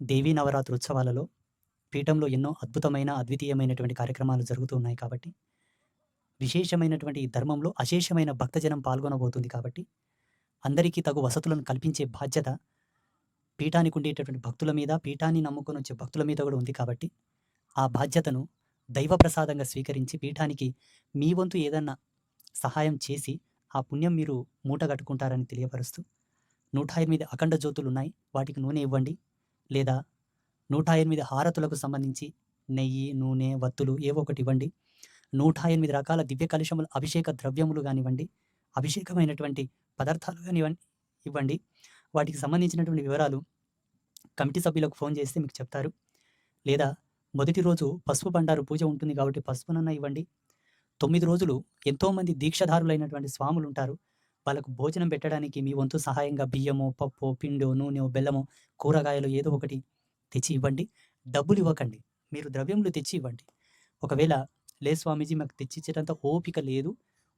దేవీ నవరాత్రి ఉత్సవాలలో పీఠంలో ఎన్నో అద్భుతమైన, అద్వితీయమైనటువంటి కార్యక్రమాలు జరుగుతూ ఉన్నాయి కాబట్టి, విశేషమైనటువంటి ఈ ధర్మంలో అశేషమైన భక్తజనం పాల్గొనబోతుంది కాబట్టి, అందరికీ తగు వసతులను కల్పించే బాధ్యత పీఠానికి ఉండేటటువంటి భక్తుల మీద, పీఠాన్ని నమ్ముకొని వచ్చే భక్తుల మీద కూడా ఉంది కాబట్టి, ఆ బాధ్యతను దైవ ప్రసాదంగా స్వీకరించి పీఠానికి మీ వంతు ఏదన్నా సహాయం చేసి, ఆ పుణ్యం మీరు మూట కట్టుకుంటారని తెలియపరుస్తూ, 108 అఖండ జ్యోతులున్నాయి. వాటికి నూనె ఇవ్వండి. లేదా 108 హారతులకు సంబంధించి నెయ్యి, నూనె, వత్తులు ఏవో ఒకటి ఇవ్వండి. 108 రకాల దివ్య కలశములు, అభిషేక ద్రవ్యములు గానివ్వండి, అభిషేకమైనటువంటి పదార్థాలు ఇవ్వండి. వాటికి సంబంధించినటువంటి వివరాలు కమిటీ సభ్యులకు ఫోన్ చేస్తే మీకు చెప్తారు. లేదా మొదటి రోజు పసుపు బండారు పూజ ఉంటుంది కాబట్టి పసుపునన్నా ఇవ్వండి. 9 రోజులు ఎంతోమంది దీక్షాధారులైనటువంటి స్వాములుంటారు. వాళ్ళకు భోజనం పెట్టడానికి మీ వంతు సహాయంగా బియ్యమో, పప్పో, పిండో, నూనెో, బెల్లమో, కూరగాయలు ఏదో ఒకటి తెచ్చి ఇవ్వండి. డబ్బులు ఇవ్వకండి. మీరు ద్రవ్యములు తెచ్చి ఇవ్వండి. ఒకవేళ లేదు స్వామీజీ మాకు తెచ్చిచ్చేటంత ఓపిక లేదు.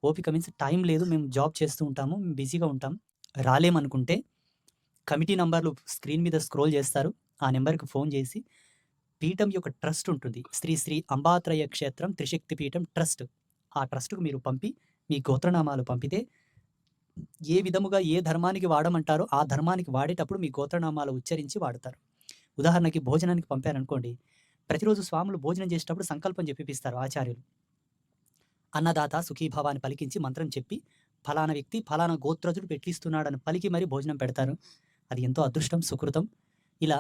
ఓపిక మీన్స్ టైం లేదు. మేము జాబ్ చేస్తూ ఉంటాము. మేము బిజీగా ఉంటాం. రాలేమనుకుంటే కమిటీ నంబర్లు స్క్రీన్ మీద స్క్రోల్ చేస్తారు. ఆ నెంబర్‌కి ఫోన్ చేసి పీఠం యొక్క ట్రస్ట్ ఉంటుంది. శ్రీ శ్రీ అంబాత్రయ క్షేత్రం త్రిశక్తి పీఠం ట్రస్ట్. ఆ ట్రస్ట్‌కు మీరు పంపి మీ గోత్రనామాలు పంపితే ఏ విధముగా ఏ ధర్మానికి వాడమంటారో ఆ ధర్మానికి వాడేటప్పుడు మీ గోత్రనామాలు ఉచ్చరించి వాడతారు. ఉదాహరణకి భోజనానికి పంపారనుకోండి, ప్రతిరోజు స్వాములు భోజనం చేసేటప్పుడు సంకల్పం చెప్పిపిస్తారు ఆచార్యులు. అన్నదాత సుఖీభవ అని పలికించి మంత్రం చెప్పి, ఫలానా వ్యక్తి ఫలానా గోత్రజుడు పెట్టిస్తున్నాడని పలికి మరి భోజనం పెడతారు. అది ఎంతో అదృష్టం, సుకృతం. ఇలా